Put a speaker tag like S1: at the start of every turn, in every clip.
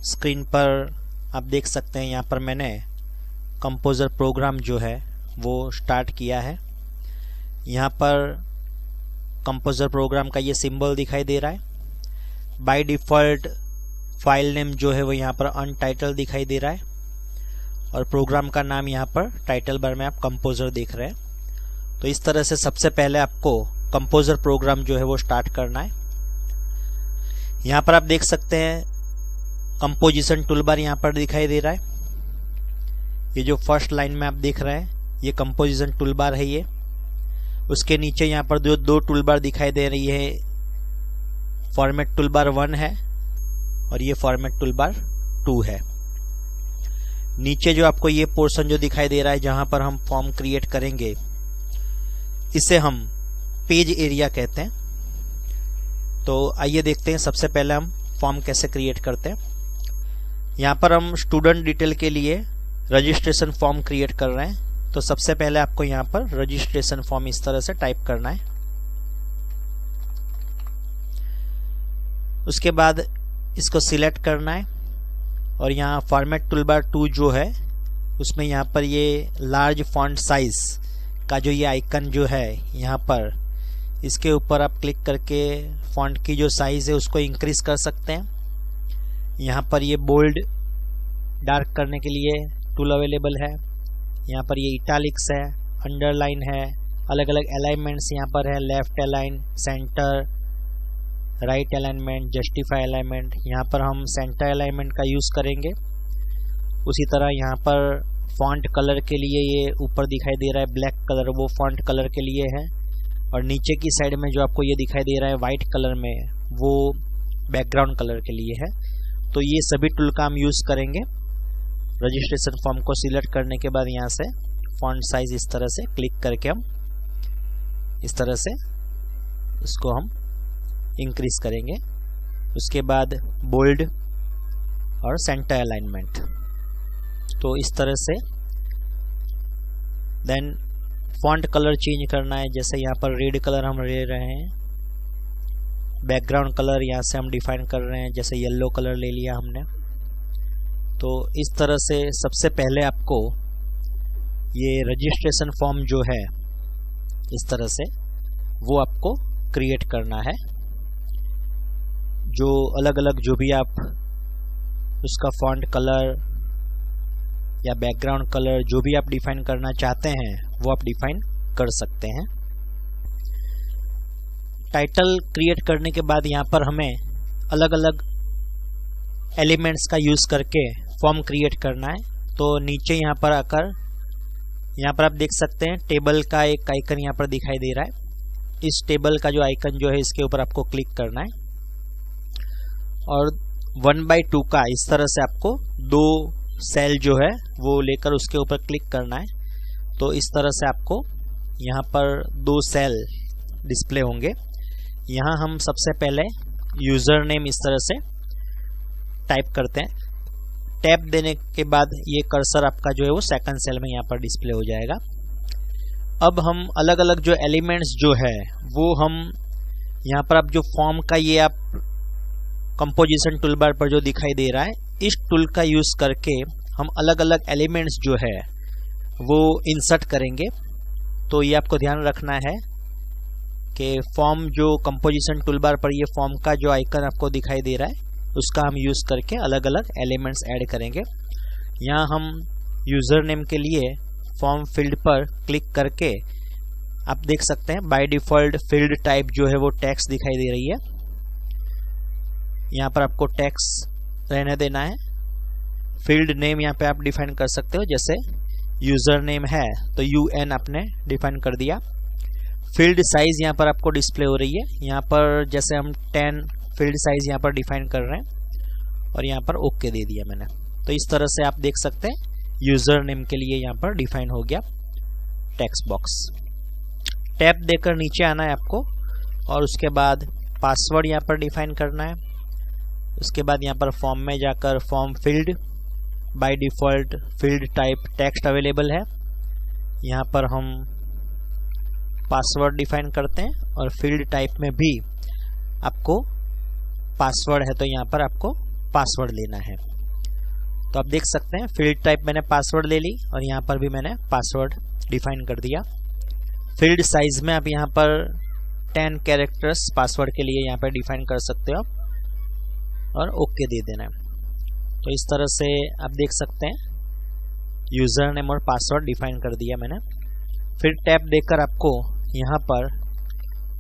S1: Screen पर आप देख सकते हैं यहाँ पर मैंने कंपोज़र प्रोग्राम जो है वो स्टार्ट किया है। यहाँ पर कंपोज़र प्रोग्राम का ये सिंबल दिखाई दे रहा है। बाय डिफ़ॉल्ट फाइल नेम जो है वो यहाँ पर अनटाइटल दिखाई दे रहा है और प्रोग्राम का नाम यहाँ पर टाइटल बार में आप कंपोज़र देख रहे हैं। तो इस तरह से सबसे पहले आपको कंपोज़र प्रोग्राम जो है वो स्टार्ट करना है। यहाँ पर आप देख सकते हैं कंपोजिशन टूलबार यहाँ पर दिखाई दे रहा है। ये जो फर्स्ट लाइन में आप देख रहे हैं ये कंपोजिशन टूलबार है। ये उसके नीचे यहाँ पर दो टूलबार दिखाई दे रही है। फॉर्मेट टूलबार 1 है और ये फॉर्मेट टूलबार 2 है। नीचे जो आपको ये पोर्शन जो दिखाई दे रहा है जहां पर हम फॉर्म क्रिएट करेंगे इसे हम पेज एरिया कहते हैं। तो आइए देखते हैं सबसे पहले हम फॉर्म कैसे क्रिएट करते हैं। यहाँ पर हम स्टूडेंट डिटेल के लिए रजिस्ट्रेशन फॉर्म क्रिएट कर रहे हैं। तो सबसे पहले आपको यहाँ पर रजिस्ट्रेशन फॉर्म इस तरह से टाइप करना है। उसके बाद इसको सिलेक्ट करना है और यहाँ फॉर्मेट टूलबार 2 जो है उसमें यहाँ पर ये लार्ज फॉन्ट साइज का जो ये आइकन जो है यहाँ पर इसके ऊपर आप क्लिक करके फॉन्ट की जो साइज है उसको इंक्रीज कर सकते हैं। यहाँ पर ये बोल्ड डार्क करने के लिए टूल अवेलेबल है। यहाँ पर ये इटालिक्स है, अंडरलाइन है, अलग अलग अलाइनमेंट्स यहाँ पर है, left align, centre, right alignment, justify alignment. यहाँ पर हम सेंटर अलाइनमेंट का यूज़ करेंगे। उसी तरह यहाँ पर फॉन्ट कलर के लिए ये ऊपर दिखाई दे रहा है ब्लैक कलर, वो फॉन्ट कलर के लिए है और नीचे की साइड में जो आपको ये दिखाई दे रहा है वाइट कलर में वो बैकग्राउंड कलर के लिए है। तो ये सभी टूल का हम यूज़ करेंगे। रजिस्ट्रेशन फॉर्म को सिलेक्ट करने के बाद यहाँ से फॉन्ट साइज इस तरह से क्लिक करके हम इस तरह से इसको हम इंक्रीज करेंगे। उसके बाद बोल्ड और सेंटर अलाइनमेंट। तो इस तरह से देन फॉन्ट कलर चेंज करना है। जैसे यहाँ पर रेड कलर हम ले रहे हैं, बैकग्राउंड कलर यहाँ से हम डिफाइन कर रहे हैं, जैसे येलो कलर ले लिया हमने। तो इस तरह से सबसे पहले आपको ये रजिस्ट्रेशन फॉर्म जो है इस तरह से वो आपको क्रिएट करना है। जो अलग अलग जो भी आप उसका फॉन्ट कलर या बैकग्राउंड कलर जो भी आप डिफाइन करना चाहते हैं वो आप डिफाइन कर सकते हैं। टाइटल क्रिएट करने के बाद यहाँ पर हमें अलग अलग एलिमेंट्स का यूज़ करके फॉर्म क्रिएट करना है। तो नीचे यहाँ पर आकर यहाँ पर आप देख सकते हैं टेबल का एक आइकन यहाँ पर दिखाई दे रहा है। इस टेबल का जो आइकन जो है इसके ऊपर आपको क्लिक करना है और 1/2 का इस तरह से आपको 2 सेल जो है वो लेकर उसके ऊपर क्लिक करना है। तो इस तरह से आपको यहाँ पर 2 सेल डिस्प्ले होंगे। यहाँ हम सबसे पहले यूज़र नेम इस तरह से टाइप करते हैं। टैप देने के बाद ये कर्सर आपका जो है वो सेकंड सेल में यहाँ पर डिस्प्ले हो जाएगा। अब हम अलग अलग जो एलिमेंट्स जो है वो हम यहाँ पर आप जो फॉर्म का ये आप कंपोजिशन टूलबार पर जो दिखाई दे रहा है इस टूल का यूज़ करके हम अलग अलग एलिमेंट्स जो है वो इंसर्ट करेंगे। तो ये आपको ध्यान रखना है कि फॉर्म जो कंपोजिशन टूलबार पर ये फॉर्म का जो आइकन आपको दिखाई दे रहा है उसका हम यूज़ करके अलग अलग एलिमेंट्स ऐड करेंगे। यहाँ हम यूज़र नेम के लिए फॉर्म फील्ड पर क्लिक करके आप देख सकते हैं बाय डिफ़ॉल्ट फील्ड टाइप जो है वो टेक्स्ट दिखाई दे रही है। यहाँ पर आपको टेक्स्ट रहने देना है। फील्ड नेम यहाँ पे आप डिफाइन कर सकते हो, जैसे यूज़र नेम है तो UN आपने डिफाइन कर दिया। फील्ड साइज़ यहाँ पर आपको डिस्प्ले हो रही है। यहाँ पर जैसे हम 10 फील्ड साइज़ यहाँ पर डिफाइन कर रहे हैं और यहाँ पर ओके दे दिया मैंने। तो इस तरह से आप देख सकते हैं यूज़र नेम के लिए यहाँ पर डिफाइन हो गया टेक्स्ट बॉक्स। टैब देकर नीचे आना है आपको और उसके बाद पासवर्ड यहाँ पर डिफाइन करना है। उसके बाद यहाँ पर फॉर्म में जाकर form field by default field type text available है, यहाँ पर हम पासवर्ड डिफाइन करते हैं और फील्ड टाइप में भी आपको पासवर्ड है तो यहाँ पर आपको पासवर्ड लेना है। तो आप देख सकते हैं फील्ड टाइप मैंने पासवर्ड ले ली और यहाँ पर भी मैंने पासवर्ड डिफाइन कर दिया। फील्ड साइज में आप यहाँ पर 10 कैरेक्टर्स पासवर्ड के लिए यहाँ पर डिफाइन कर सकते हो आप और ओके दे देना है। तो इस तरह से आप देख सकते हैं यूज़र नेम और पासवर्ड डिफाइन कर दिया मैंने। फिर टैब देकर आपको यहाँ पर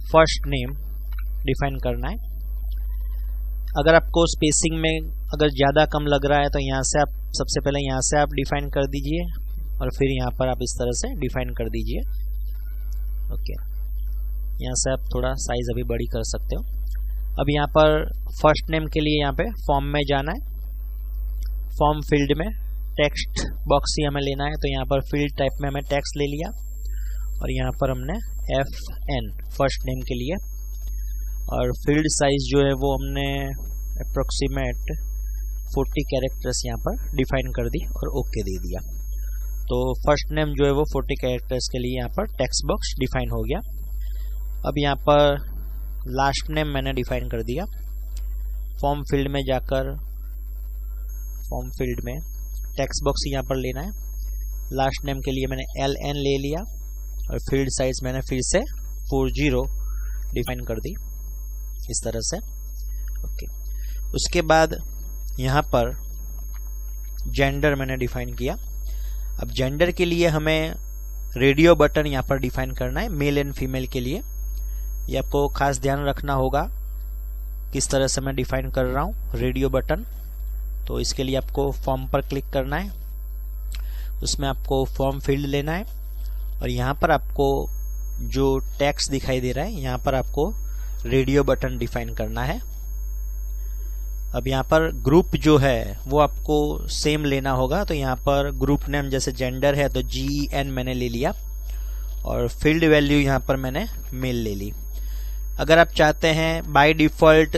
S1: फर्स्ट नेम डिफाइन करना है। अगर आपको स्पेसिंग में अगर ज़्यादा कम लग रहा है तो यहाँ से आप सबसे पहले यहाँ से आप डिफाइन कर दीजिए और फिर यहाँ पर आप इस तरह से डिफाइन कर दीजिए। ओके, यहाँ से आप थोड़ा साइज़ अभी बड़ी कर सकते हो। अब यहाँ पर फर्स्ट नेम के लिए यहाँ पे फॉर्म में जाना है। फॉर्म फील्ड में टेक्स्ट बॉक्स ही हमें लेना है, तो यहाँ पर फील्ड टाइप में हमें टेक्स्ट ले लिया और यहाँ पर हमने FN फर्स्ट नेम के लिए और फील्ड साइज जो है वो हमने अप्रोक्सीमेट 40 कैरेक्टर्स यहाँ पर डिफाइन कर दी और ओके दे दिया। तो फर्स्ट नेम जो है वो 40 कैरेक्टर्स के लिए यहाँ पर टेक्स्ट बॉक्स डिफाइन हो गया। अब यहाँ पर लास्ट नेम मैंने डिफाइन कर दिया। फॉर्म फील्ड में जाकर फॉर्म फील्ड में टेक्स्ट बॉक्स यहाँ पर लेना है। लास्ट नेम के लिए मैंने LN ले लिया और फील्ड साइज मैंने फिर से 40 डिफाइन कर दी इस तरह से। ओके, उसके बाद यहाँ पर जेंडर मैंने डिफाइन किया। अब जेंडर के लिए हमें रेडियो बटन यहाँ पर डिफाइन करना है मेल एंड फीमेल के लिए। ये आपको खास ध्यान रखना होगा किस तरह से मैं डिफाइन कर रहा हूँ रेडियो बटन। तो इसके लिए आपको फॉर्म पर क्लिक करना है, उसमें आपको फॉर्म फील्ड लेना है और यहाँ पर आपको जो टेक्स्ट दिखाई दे रहा है यहाँ पर आपको रेडियो बटन डिफाइन करना है। अब यहाँ पर ग्रुप जो है वो आपको सेम लेना होगा। तो यहाँ पर ग्रुप नेम जैसे जेंडर है तो GEN मैंने ले लिया और फील्ड वैल्यू यहाँ पर मैंने मेल ले ली। अगर आप चाहते हैं बाय डिफ़ॉल्ट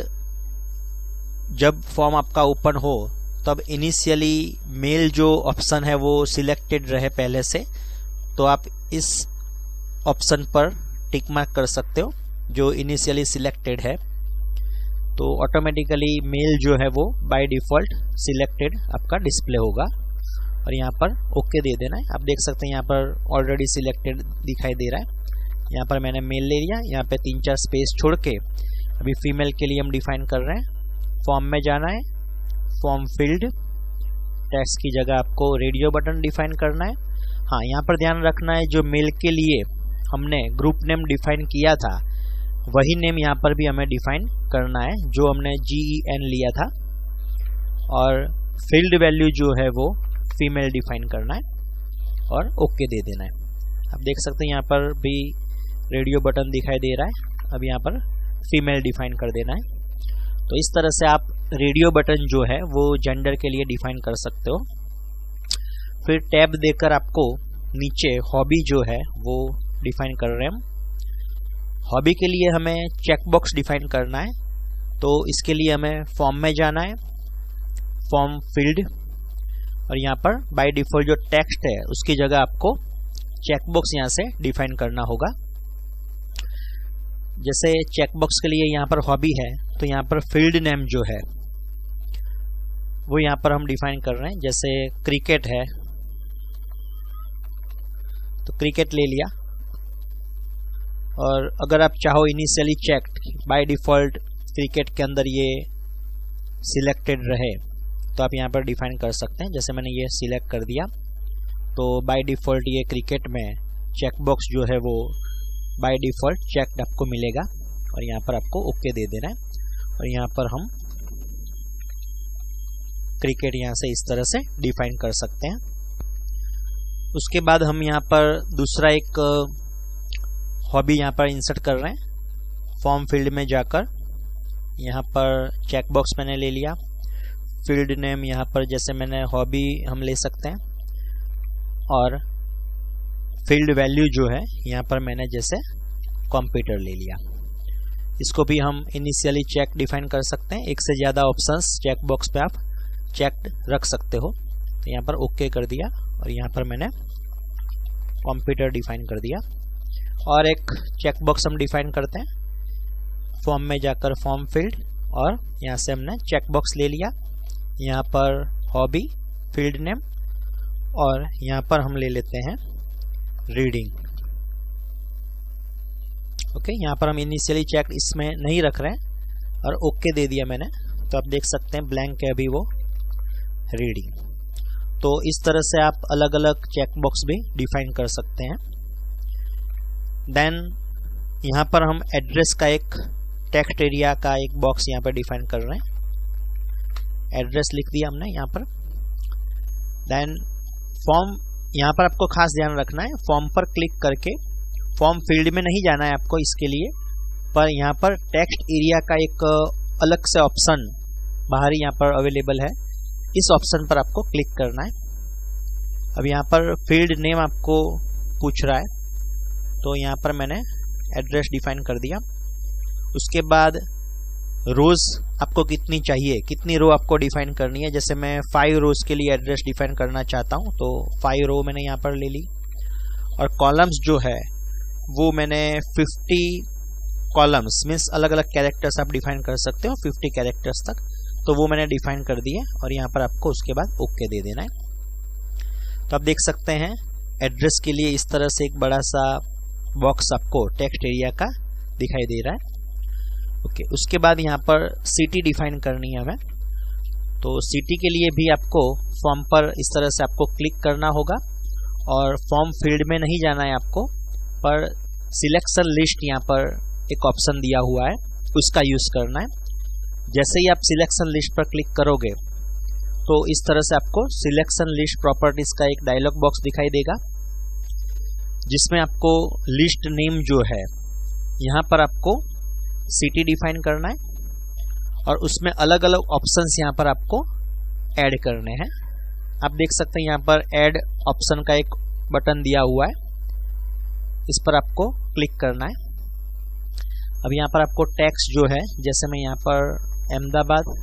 S1: जब फॉर्म आपका ओपन हो तब इनिशियली मेल जो ऑप्शन है वो सिलेक्टेड रहे पहले से, तो आप इस ऑप्शन पर टिक मार्क कर सकते हो जो इनिशियली सिलेक्टेड है। तो ऑटोमेटिकली मेल जो है वो बाय डिफ़ॉल्ट सिलेक्टेड आपका डिस्प्ले होगा और यहाँ पर ओके दे देना है। आप देख सकते हैं यहाँ पर ऑलरेडी सिलेक्टेड दिखाई दे रहा है। यहाँ पर मैंने मेल ले लिया। यहाँ पे 3-4 स्पेस छोड़ के अभी फीमेल के लिए हम डिफाइन कर रहे हैं। फॉर्म में जाना है, फॉर्म फील्ड टेक्स्ट की जगह आपको रेडियो बटन डिफाइन करना है। हाँ, यहाँ पर ध्यान रखना है जो मेल के लिए हमने ग्रुप नेम डिफाइन किया था वही नेम यहाँ पर भी हमें डिफाइन करना है जो हमने GEN लिया था और फील्ड वैल्यू जो है वो फीमेल डिफाइन करना है और ओके दे देना है। आप देख सकते हैं यहाँ पर भी रेडियो बटन दिखाई दे रहा है। अब यहाँ पर फीमेल डिफाइन कर देना है। तो इस तरह से आप रेडियो बटन जो है वो जेंडर के लिए डिफाइन कर सकते हो। फिर टैब देकर आपको नीचे हॉबी जो है वो डिफाइन कर रहे हैं हम। हॉबी के लिए हमें चेकबॉक्स डिफाइन करना है, तो इसके लिए हमें फॉर्म में जाना है, फॉर्म फील्ड और यहाँ पर बाय डिफ़ॉल्ट जो टेक्स्ट है उसकी जगह आपको चेकबॉक्स यहाँ से डिफाइन करना होगा। जैसे चेकबॉक्स के लिए यहाँ पर हॉबी है तो यहाँ पर फील्ड नेम जो है वो यहाँ पर हम डिफाइन कर रहे हैं। जैसे क्रिकेट है तो क्रिकेट ले लिया और अगर आप चाहो initially checked by default cricket के अंदर ये सिलेक्टेड रहे तो आप यहाँ पर डिफाइन कर सकते हैं। जैसे मैंने ये सिलेक्ट कर दिया तो बाय डिफ़ॉल्ट ये क्रिकेट में चेकबॉक्स जो है वो बाय डिफ़ॉल्ट चेक्ड आपको मिलेगा और यहाँ पर आपको ओके दे देना है और यहाँ पर हम क्रिकेट यहाँ से इस तरह से डिफाइन कर सकते हैं। उसके बाद हम यहाँ पर दूसरा एक हॉबी यहाँ पर इंसर्ट कर रहे हैं। फॉर्म फील्ड में जाकर यहाँ पर चेकबॉक्स मैंने ले लिया। फील्ड नेम यहाँ पर जैसे मैंने हॉबी हम ले सकते हैं और फील्ड वैल्यू जो है यहाँ पर मैंने जैसे कंप्यूटर ले लिया। इसको भी हम इनिशियली चेक डिफाइन कर सकते हैं। एक से ज़्यादा ऑप्शंस चेकबॉक्स पे आप चेक्ड रख सकते हो। तो यहाँ पर ओके कर दिया और यहाँ पर मैंने कंप्यूटर डिफाइन कर दिया। और एक चेकबॉक्स हम डिफाइन करते हैं। फॉर्म में जाकर फॉर्म फील्ड और यहाँ से हमने चेकबॉक्स ले लिया। यहाँ पर हॉबी फील्ड नेम, और यहाँ पर हम ले लेते हैं रीडिंग। ओके, यहाँ पर हम इनिशियली चेक इसमें नहीं रख रहे हैं और ओके दे दिया मैंने, तो आप देख सकते हैं ब्लैंक है अभी वो रीडिंग। तो इस तरह से आप अलग अलग चेक बॉक्स भी डिफाइन कर सकते हैं। देन यहाँ पर हम एड्रेस का एक टेक्स्ट एरिया का एक बॉक्स यहाँ पर डिफाइन कर रहे हैं। एड्रेस लिख दिया हमने यहाँ पर। देन फॉर्म, यहाँ पर आपको खास ध्यान रखना है, फॉर्म पर क्लिक करके फॉर्म फील्ड में नहीं जाना है आपको इसके लिए, पर यहाँ पर टेक्स्ट एरिया का एक अलग से ऑप्शन बाहर यहाँ पर अवेलेबल है, इस ऑप्शन पर आपको क्लिक करना है। अब यहाँ पर फील्ड नेम आपको पूछ रहा है, तो यहाँ पर मैंने एड्रेस डिफाइन कर दिया। उसके बाद रोज आपको कितनी चाहिए, कितनी रो आपको डिफाइन करनी है। जैसे मैं 5 रोज के लिए एड्रेस डिफाइन करना चाहता हूँ, तो 5 रो मैंने यहाँ पर ले ली। और कॉलम्स जो है वो मैंने 50 कॉलम्स मीन्स अलग अलग कैरेक्टर्स आप डिफाइन कर सकते हो 50 कैरेक्टर्स तक, तो वो मैंने डिफाइन कर दिए और यहाँ पर आपको उसके बाद ओके दे देना है। तो आप देख सकते हैं एड्रेस के लिए इस तरह से एक बड़ा सा बॉक्स आपको टेक्स्ट एरिया का दिखाई दे रहा है। ओके, उसके बाद यहाँ पर सिटी डिफाइन करनी है हमें। तो सिटी के लिए भी आपको फॉर्म पर इस तरह से आपको क्लिक करना होगा और फॉर्म फील्ड में नहीं जाना है आपको, पर सिलेक्शन लिस्ट यहाँ पर एक ऑप्शन दिया हुआ है, उसका यूज़ करना है। जैसे ही आप सिलेक्शन लिस्ट पर क्लिक करोगे तो इस तरह से आपको सिलेक्शन लिस्ट प्रॉपर्टीज का एक डायलॉग बॉक्स दिखाई देगा, जिसमें आपको लिस्ट नेम जो है यहाँ पर आपको सिटी डिफाइन करना है और उसमें अलग अलग ऑप्शंस यहाँ पर आपको ऐड करने हैं। आप देख सकते हैं यहाँ पर ऐड ऑप्शन का एक बटन दिया हुआ है, इस पर आपको क्लिक करना है। अब यहाँ पर आपको टेक्स्ट जो है, जैसे मैं यहाँ पर अहमदाबाद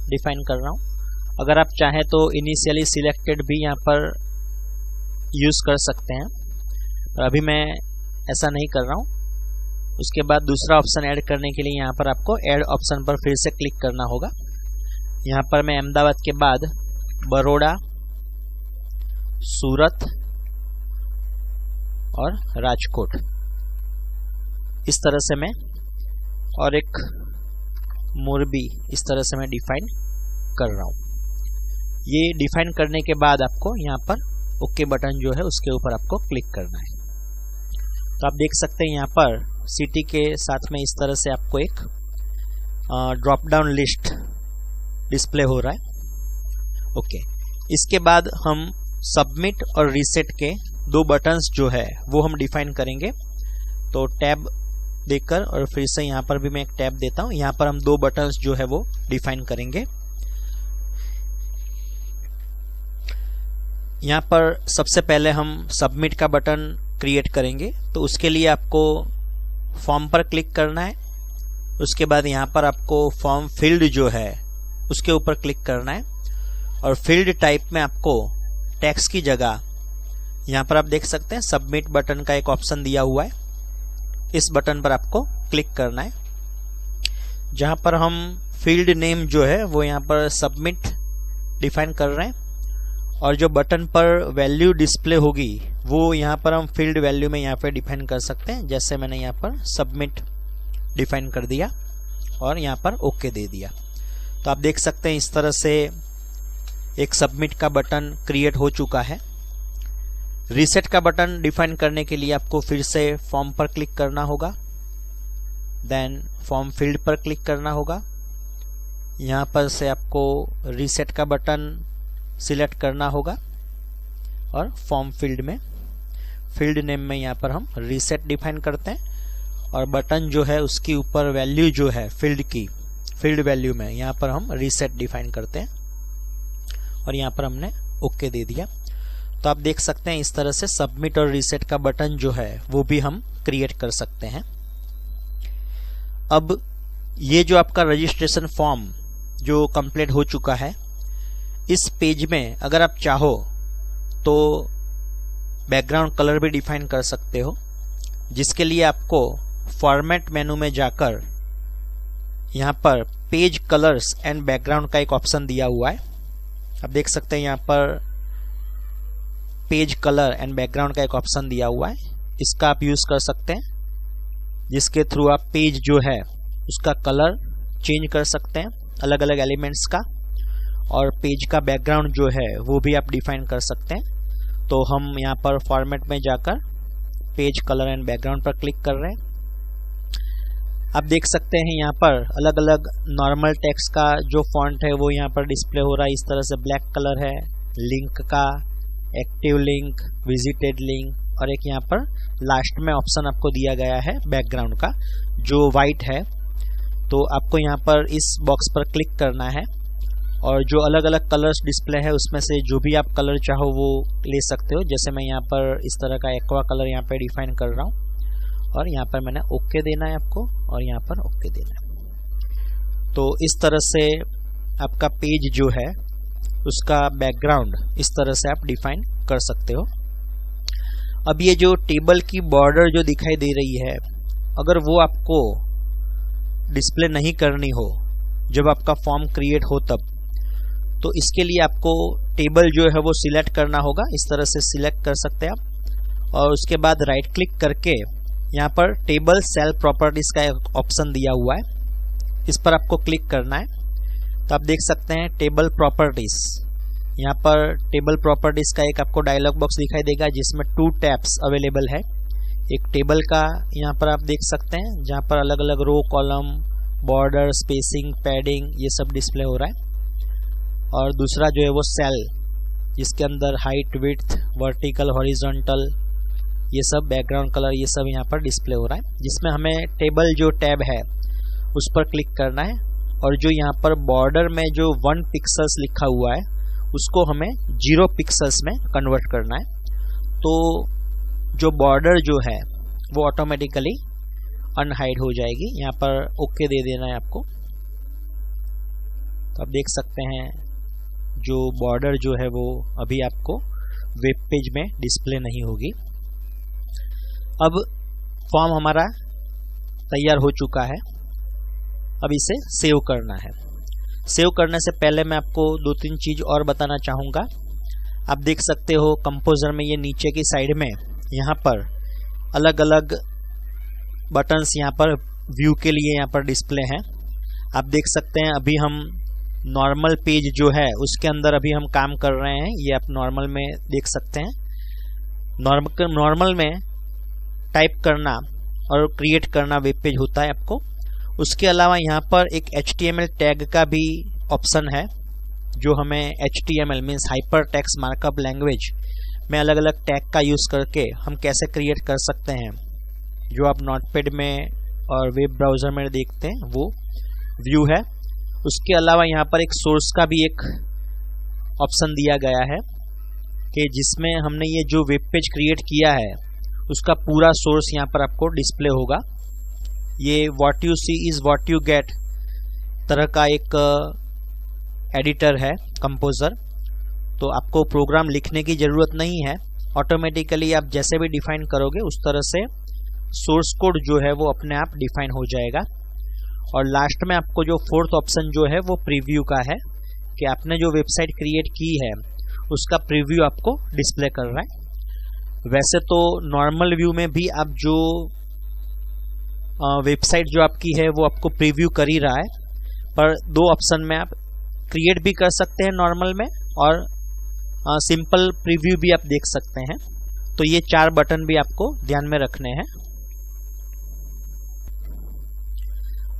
S1: डिफाइन कर रहा हूँ, अगर आप चाहें तो इनिशियली सिलेक्टेड भी यहाँ पर यूज़ कर सकते हैं, पर अभी मैं ऐसा नहीं कर रहा हूँ। उसके बाद दूसरा ऑप्शन ऐड करने के लिए यहाँ पर आपको ऐड ऑप्शन पर फिर से क्लिक करना होगा। यहाँ पर मैं अहमदाबाद के बाद बड़ौदा, सूरत और राजकोट इस तरह से मैं, और एक मोरबी इस तरह से मैं डिफाइन कर रहा हूँ। ये डिफाइन करने के बाद आपको यहाँ पर ओके बटन जो है उसके ऊपर आपको क्लिक करना है। तो आप देख सकते हैं यहाँ पर सिटी के साथ में इस तरह से आपको एक ड्रॉप डाउन लिस्ट डिस्प्ले हो रहा है। ओके, इसके बाद हम सबमिट और रीसेट के 2 बटन्स जो है वो हम डिफाइन करेंगे। तो टैब देकर और फिर से यहाँ पर भी मैं एक टैब देता हूँ, यहाँ पर हम 2 बटन्स जो है वो डिफाइन करेंगे। यहाँ पर सबसे पहले हम सबमिट का बटन क्रिएट करेंगे, तो उसके लिए आपको फॉर्म पर क्लिक करना है। उसके बाद यहाँ पर आपको फॉर्म फील्ड जो है उसके ऊपर क्लिक करना है और फील्ड टाइप में आपको टेक्स्ट की जगह यहाँ पर आप देख सकते हैं सबमिट बटन का एक ऑप्शन दिया हुआ है, इस बटन पर आपको क्लिक करना है, जहाँ पर हम फील्ड नेम जो है वो यहाँ पर सबमिट डिफाइन कर रहे हैं और जो बटन पर वैल्यू डिस्प्ले होगी वो यहाँ पर हम फील्ड वैल्यू में यहाँ पर डिफाइन कर सकते हैं। जैसे मैंने यहाँ पर सबमिट डिफाइन कर दिया और यहाँ पर ओके दे दिया, तो आप देख सकते हैं इस तरह से एक सबमिट का बटन क्रिएट हो चुका है। रीसेट का बटन डिफाइन करने के लिए आपको फिर से फॉर्म पर क्लिक करना होगा, देन फॉर्म फील्ड पर क्लिक करना होगा। यहाँ पर से आपको रीसेट का बटन सिलेक्ट करना होगा और फॉर्म फील्ड में फील्ड नेम में यहाँ पर हम रीसेट डिफाइन करते हैं और बटन जो है उसकी ऊपर वैल्यू जो है फील्ड की, फील्ड वैल्यू में यहाँ पर हम रीसेट डिफाइन करते हैं और यहाँ पर हमने ओके दे दिया। तो आप देख सकते हैं इस तरह से सबमिट और रीसेट का बटन जो है वो भी हम क्रिएट कर सकते हैं। अब ये जो आपका रजिस्ट्रेशन फॉर्म जो कंप्लीट हो चुका है, इस पेज में अगर आप चाहो तो बैकग्राउंड कलर भी डिफाइन कर सकते हो, जिसके लिए आपको फॉर्मेट मेनू में जाकर यहाँ पर पेज कलर्स एंड बैकग्राउंड का एक ऑप्शन दिया हुआ है, आप देख सकते हैं यहाँ पर पेज कलर एंड बैकग्राउंड का एक ऑप्शन दिया हुआ है, इसका आप यूज कर सकते हैं, जिसके थ्रू आप पेज जो है उसका कलर चेंज कर सकते हैं अलग अलग एलिमेंट्स का, और पेज का बैकग्राउंड जो है वो भी आप डिफाइन कर सकते हैं। तो हम यहाँ पर फॉर्मेट में जाकर पेज कलर एंड बैकग्राउंड पर क्लिक कर रहे हैं। आप देख सकते हैं यहाँ पर अलग अलग नॉर्मल टेक्स्ट का जो फॉन्ट है वो यहाँ पर डिस्प्ले हो रहा है। इस तरह से ब्लैक कलर है, लिंक का, एक्टिव लिंक, विजिटेड लिंक, और एक यहाँ पर लास्ट में ऑप्शन आपको दिया गया है बैकग्राउंड का जो वाइट है। तो आपको यहाँ पर इस बॉक्स पर क्लिक करना है और जो अलग अलग कलर्स डिस्प्ले है उसमें से जो भी आप कलर चाहो वो ले सकते हो। जैसे मैं यहाँ पर इस तरह का एक्वा कलर यहाँ पे डिफाइन कर रहा हूँ और यहाँ पर मैंने ओके देना है आपको, और यहाँ पर ओके देना है। तो इस तरह से आपका पेज जो है उसका बैकग्राउंड इस तरह से आप डिफाइन कर सकते हो। अब ये जो टेबल की बॉर्डर जो दिखाई दे रही है, अगर वो आपको डिस्प्ले नहीं करनी हो जब आपका फॉर्म क्रिएट हो तब, तो इसके लिए आपको टेबल जो है वो सिलेक्ट करना होगा। इस तरह से सिलेक्ट कर सकते हैं आप, और उसके बाद राइट क्लिक करके यहाँ पर टेबल सेल प्रॉपर्टीज का एक ऑप्शन दिया हुआ है, इस पर आपको क्लिक करना है। तो आप देख सकते हैं टेबल प्रॉपर्टीज, यहाँ पर टेबल प्रॉपर्टीज का एक आपको डायलॉग बॉक्स दिखाई देगा जिसमें 2 टैब्स अवेलेबल है। एक टेबल का यहाँ पर आप देख सकते हैं जहाँ पर अलग अलग रो, कॉलम, बॉर्डर, स्पेसिंग, पैडिंग ये सब डिस्प्ले हो रहा है, और दूसरा जो है वो सेल जिसके अंदर हाइट, विड्थ, वर्टिकल, हॉरिजॉन्टल ये सब, बैकग्राउंड कलर ये सब यहाँ पर डिस्प्ले हो रहा है, जिसमें हमें टेबल जो टैब है उस पर क्लिक करना है, और जो यहाँ पर बॉर्डर में जो 1 पिक्सल्स लिखा हुआ है उसको हमें 0 पिक्सल्स में कन्वर्ट करना है। तो जो बॉर्डर जो है वो ऑटोमेटिकली अनहाइड हो जाएगी। यहाँ पर ओके दे देना है आपको। तो आप देख सकते हैं जो बॉर्डर जो है वो अभी आपको वेब पेज में डिस्प्ले नहीं होगी। अब फॉर्म हमारा तैयार हो चुका है, अब इसे सेव करना है। सेव करने से पहले मैं आपको 2-3 चीज़ और बताना चाहूँगा। आप देख सकते हो कंपोजर में ये नीचे की साइड में यहाँ पर अलग अलग बटन्स यहाँ पर व्यू के लिए यहाँ पर डिस्प्ले हैं। आप देख सकते हैं अभी हम नॉर्मल पेज जो है उसके अंदर अभी हम काम कर रहे हैं, ये आप नॉर्मल में देख सकते हैं। नॉर्मल में टाइप करना और क्रिएट करना वेब पेज होता है आपको। उसके अलावा यहाँ पर एक HTML टैग का भी ऑप्शन है जो हमें HTML means hyper text markup language में अलग अलग टैग का यूज़ करके हम कैसे क्रिएट कर सकते हैं, जो आप नोटपैड में और वेब ब्राउज़र में देखते हैं वो व्यू है। उसके अलावा यहाँ पर एक सोर्स का भी एक ऑप्शन दिया गया है कि जिसमें हमने ये जो वेब पेज क्रिएट किया है उसका पूरा सोर्स यहाँ पर आपको डिस्प्ले होगा। ये what you see is what you get तरह का एक एडिटर है कंपोजर। तो आपको प्रोग्राम लिखने की ज़रूरत नहीं है, ऑटोमेटिकली आप जैसे भी डिफाइन करोगे उस तरह से सोर्स कोड जो है वो अपने आप डिफाइन हो जाएगा। और लास्ट में आपको जो 4th ऑप्शन जो है वो प्रीव्यू का है कि आपने जो वेबसाइट क्रिएट की है उसका प्रीव्यू आपको डिस्प्ले कर रहा है। वैसे तो नॉर्मल व्यू में भी आप जो वेबसाइट जो आपकी है वो आपको प्रीव्यू कर ही रहा है, पर 2 ऑप्शन में आप क्रिएट भी कर सकते हैं नॉर्मल में, और सिंपल प्रीव्यू भी आप देख सकते हैं। तो ये 4 बटन भी आपको ध्यान में रखने हैं।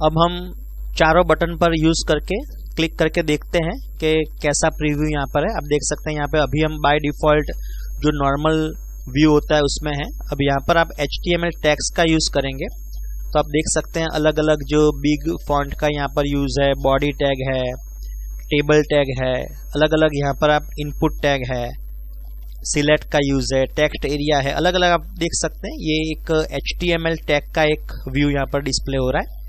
S1: अब हम चारों बटन पर यूज़ करके क्लिक करके देखते हैं कि कैसा प्रीव्यू यहाँ पर है। आप देख सकते हैं यहाँ पे अभी हम बाय डिफ़ॉल्ट जो नॉर्मल व्यू होता है उसमें है। अब यहाँ पर आप HTML टैग्स का यूज़ करेंगे तो आप देख सकते हैं अलग अलग जो बिग फॉन्ट का यहाँ पर यूज़ है, बॉडी टैग है, टेबल टैग है, अलग अलग यहाँ पर आप इनपुट टैग है, सिलेक्ट का यूज़ है, टेक्स्ट एरिया है, अलग अलग आप देख सकते हैं। ये एक HTML टैग का एक व्यू यहाँ पर डिस्प्ले हो रहा है।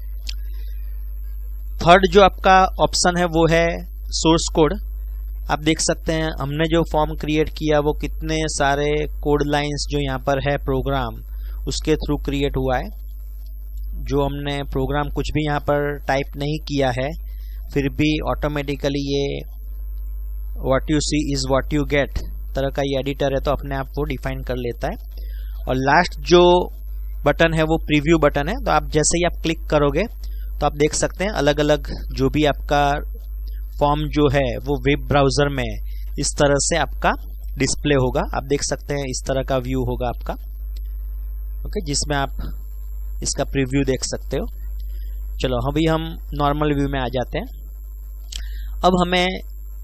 S1: थर्ड जो आपका ऑप्शन है वो है सोर्स कोड। आप देख सकते हैं हमने जो फॉर्म क्रिएट किया वो कितने सारे कोड लाइंस जो यहाँ पर है प्रोग्राम उसके थ्रू क्रिएट हुआ है। जो हमने प्रोग्राम कुछ भी यहाँ पर टाइप नहीं किया है फिर भी ऑटोमेटिकली ये what you see is what you get तरह का ये एडिटर है, तो अपने आप वो डिफाइन कर लेता है। और लास्ट जो बटन है वो प्रीव्यू बटन है, तो आप जैसे ही आप क्लिक करोगे तो आप देख सकते हैं अलग अलग जो भी आपका फॉर्म जो है वो वेब ब्राउज़र में इस तरह से आपका डिस्प्ले होगा। आप देख सकते हैं इस तरह का व्यू होगा आपका, ओके, जिसमें आप इसका प्रीव्यू देख सकते हो। चलो अभी हम नॉर्मल व्यू में आ जाते हैं। अब हमें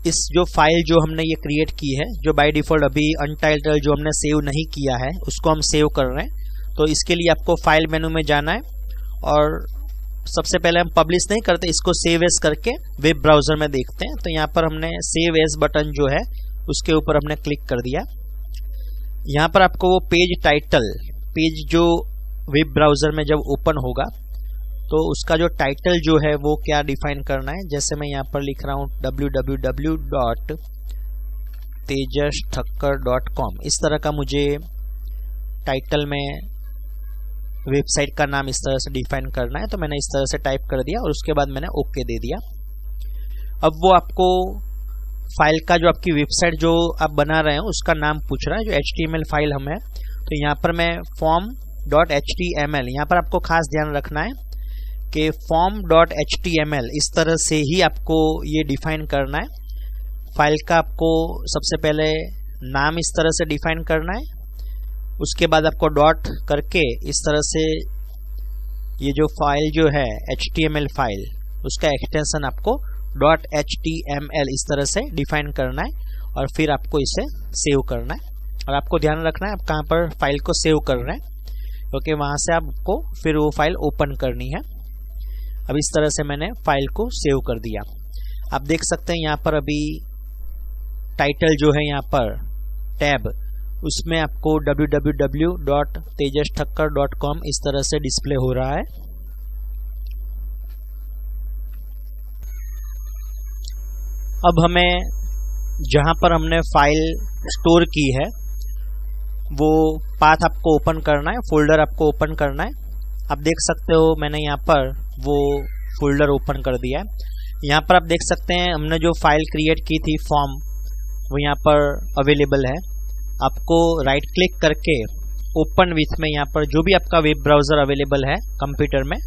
S1: इस जो फाइल जो हमने ये क्रिएट की है, जो बाय डिफ़ॉल्ट अभी अनटाइटल जो हमने सेव नहीं किया है उसको हम सेव कर रहे हैं। तो इसके लिए आपको फाइल मेनू में जाना है और सबसे पहले हम पब्लिश नहीं करते, इसको सेव एज करके वेब ब्राउज़र में देखते हैं। तो यहाँ पर हमने सेव एज बटन जो है उसके ऊपर हमने क्लिक कर दिया। यहाँ पर आपको वो पेज टाइटल, पेज जो वेब ब्राउज़र में जब ओपन होगा तो उसका जो टाइटल जो है वो क्या डिफाइन करना है। जैसे मैं यहाँ पर लिख रहा हूँ www.tejasthakar.com, इस तरह का मुझे टाइटल में वेबसाइट का नाम इस तरह से डिफाइन करना है। तो मैंने इस तरह से टाइप कर दिया और उसके बाद मैंने ओके दे दिया। अब वो आपको फाइल का जो आपकी वेबसाइट जो आप बना रहे हैं उसका नाम पूछ रहा है, जो HTML फाइल हम है। तो यहाँ पर मैं form.html, यहाँ पर आपको खास ध्यान रखना है कि form.html इस तरह से ही आपको ये डिफाइन करना है। फाइल का आपको सबसे पहले नाम इस तरह से डिफाइन करना है, उसके बाद आपको डॉट करके इस तरह से ये जो फाइल जो है HTML फाइल उसका एक्सटेंशन आपको .html इस तरह से डिफाइन करना है और फिर आपको इसे सेव करना है। और आपको ध्यान रखना है आप कहाँ पर फाइल को सेव कर रहे हैं, क्योंकि वहाँ से आपको फिर वो फाइल ओपन करनी है। अब इस तरह से मैंने फाइल को सेव कर दिया। आप देख सकते हैं यहाँ पर अभी टाइटल जो है यहाँ पर टैब, उसमें आपको www.tejasthakar.com इस तरह से डिस्प्ले हो रहा है। अब हमें जहाँ पर हमने फाइल स्टोर की है वो पाथ आपको ओपन करना है, फोल्डर आपको ओपन करना है। आप देख सकते हो मैंने यहाँ पर वो फोल्डर ओपन कर दिया है। यहाँ पर आप देख सकते हैं हमने जो फाइल क्रिएट की थी फॉर्म, वो यहाँ पर अवेलेबल है। आपको राइट क्लिक करके ओपन विथ में यहाँ पर जो भी आपका वेब ब्राउज़र अवेलेबल है कंप्यूटर में,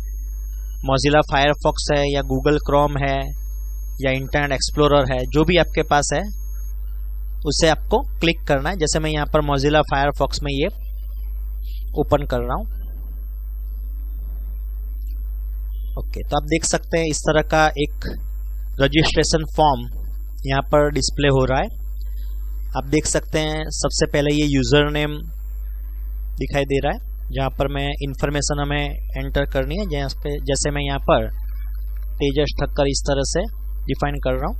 S1: मोजिला फायरफॉक्स है या गूगल क्रोम है या इंटरनेट एक्सप्लोरर है, जो भी आपके पास है उसे आपको क्लिक करना है। जैसे मैं यहाँ पर मोजिला फायरफॉक्स में ये ओपन कर रहा हूँ, ओके। तो आप देख सकते हैं इस तरह का एक रजिस्ट्रेशन फॉर्म यहाँ पर डिस्प्ले हो रहा है। आप देख सकते हैं सबसे पहले ये यूज़र नेम दिखाई दे रहा है, जहाँ पर मैं इंफॉर्मेशन हमें एंटर करनी है। जैसे मैं यहाँ पर तेजस ठक्कर इस तरह से डिफाइन कर रहा हूँ।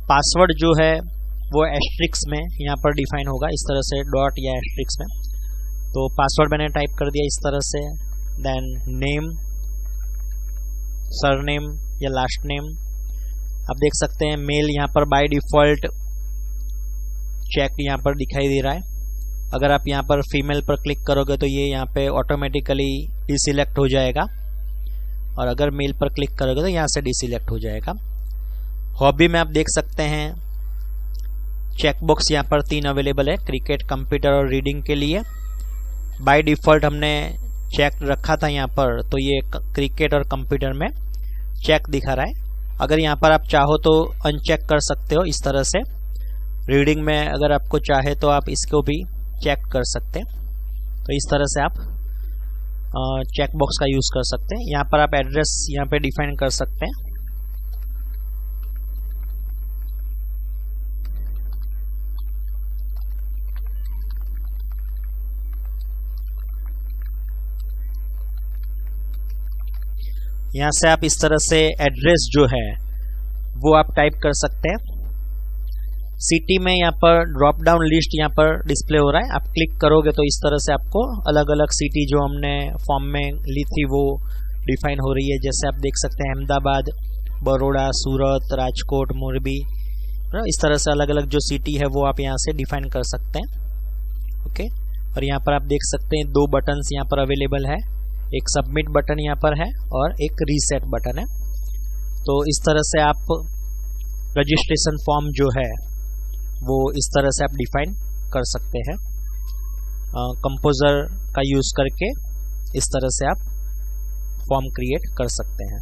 S1: पासवर्ड जो है वो एस्ट्रिक्स में यहाँ पर डिफाइन होगा, इस तरह से डॉट या एस्ट्रिक्स में। तो पासवर्ड मैंने टाइप कर दिया इस तरह से। देन नेम, सरनेम या लास्ट नेम। आप देख सकते हैं मेल यहाँ पर बाय डिफ़ॉल्ट चेक यहाँ पर दिखाई दे रहा है। अगर आप यहाँ पर फीमेल पर क्लिक करोगे तो ये यहाँ पे ऑटोमेटिकली डिसिलेक्ट हो जाएगा, और अगर मेल पर क्लिक करोगे तो यहाँ से डिसिलेक्ट हो जाएगा। हॉबी में आप देख सकते हैं चेकबॉक्स यहाँ पर 3 अवेलेबल है, क्रिकेट, कंप्यूटर और रीडिंग के लिए। बाय डिफ़ॉल्ट हमने चेक रखा था यहाँ पर, तो ये क्रिकेट और कंप्यूटर में चेक दिखा रहा है। अगर यहाँ पर आप चाहो तो अनचेक कर सकते हो इस तरह से। रीडिंग में अगर आपको चाहे तो आप इसको भी चेक कर सकते हैं। तो इस तरह से आप चेक बॉक्स का यूज़ कर सकते हैं। यहाँ पर आप एड्रेस यहाँ पे डिफाइन कर सकते हैं। यहाँ से आप इस तरह से एड्रेस जो है वो आप टाइप कर सकते हैं। सिटी में यहाँ पर ड्रॉप डाउन लिस्ट यहाँ पर डिस्प्ले हो रहा है। आप क्लिक करोगे तो इस तरह से आपको अलग अलग सिटी जो हमने फॉर्म में ली थी वो डिफाइन हो रही है। जैसे आप देख सकते हैं अहमदाबाद, बड़ौदा, सूरत, राजकोट, मोरबी, इस तरह से अलग अलग जो सिटी है वो आप यहाँ से डिफाइन कर सकते हैं, ओके। और यहाँ पर आप देख सकते हैं 2 बटन्स यहाँ पर अवेलेबल है, एक सबमिट बटन यहाँ पर है और एक रीसेट बटन है। तो इस तरह से आप रजिस्ट्रेशन फॉर्म जो है वो इस तरह से आप डिफाइन कर सकते हैं। कंपोजर का यूज़ करके इस तरह से आप फॉर्म क्रिएट कर सकते हैं।